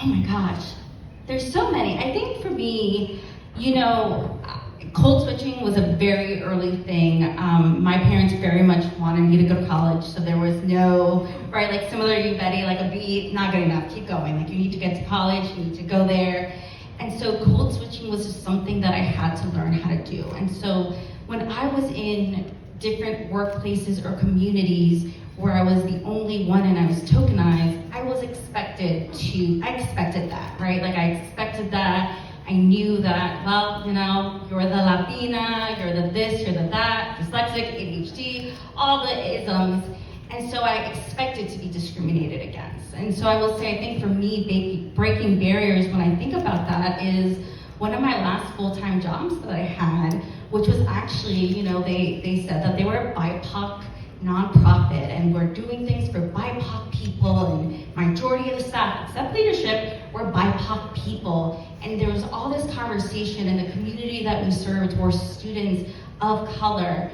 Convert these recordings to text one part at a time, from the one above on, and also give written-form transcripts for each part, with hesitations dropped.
Oh my gosh, there's so many. I think for me, you know, code switching was a very early thing. My parents very much wanted me to go to college, so there was no, right, like similar to you, Betty, like a B, not good enough, keep going. Like you need to get to college, you need to go there. And so code switching was just something that I had to learn how to do. And so when I was in different workplaces or communities where I was the only one and I was tokenized, I expected that, right? Like I expected that. I knew that, well, you know, you're the Latina, you're the this, you're the that, dyslexic, ADHD, all the isms. And so I expected to be discriminated against. And so I will say, I think for me, breaking barriers when I think about that is one of my last full-time jobs that I had, which was actually, you know, they said that they were a BIPOC nonprofit and we're doing things for BIPOC people, and majority of the staff, except leadership, were BIPOC people. And there was all this conversation in the community that we served were students of color.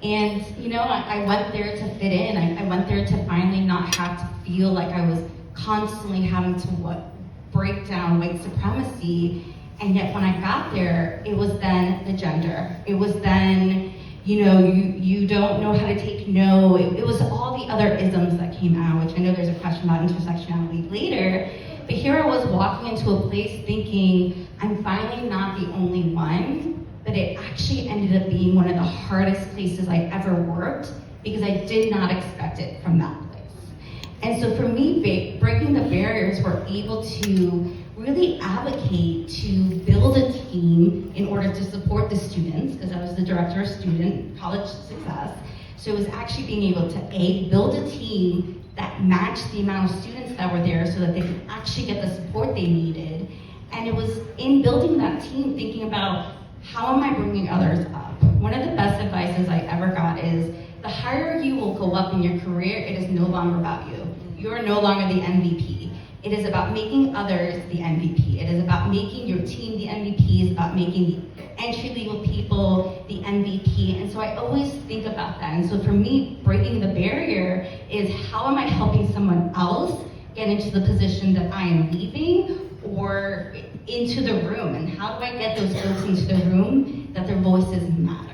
And you know, I went there to fit in. I went there to finally not have to feel like I was constantly having to break down white supremacy. And yet when I got there, it was then the gender. It was then, you know, you don't know how to take no. It was all the other isms that came out, which I know there's a question about intersectionality later. But here I was walking into a place thinking, I'm finally not the only one, but it actually ended up being one of the hardest places I ever worked because I did not expect it from that place. And so for me, breaking the barriers, we're able to really advocate to build a team in order to support the students, because I was the director of student college success. So it was actually being able to build a team that matched the amount of students that were there so that they could actually get the support they needed. And it was in building that team thinking about, how am I bringing others up? One of the best advices I ever got is, the higher you will go up in your career, it is no longer about you. You're no longer the MVP. It is about making others the MVP. It is about making your team the MVP. It's about making the entry-level people the MVP. And so I always think about that. And so for me, breaking the barrier is, how am I helping someone else get into the position that I am leaving or into the room? And how do I get those folks into the room that their voices matter?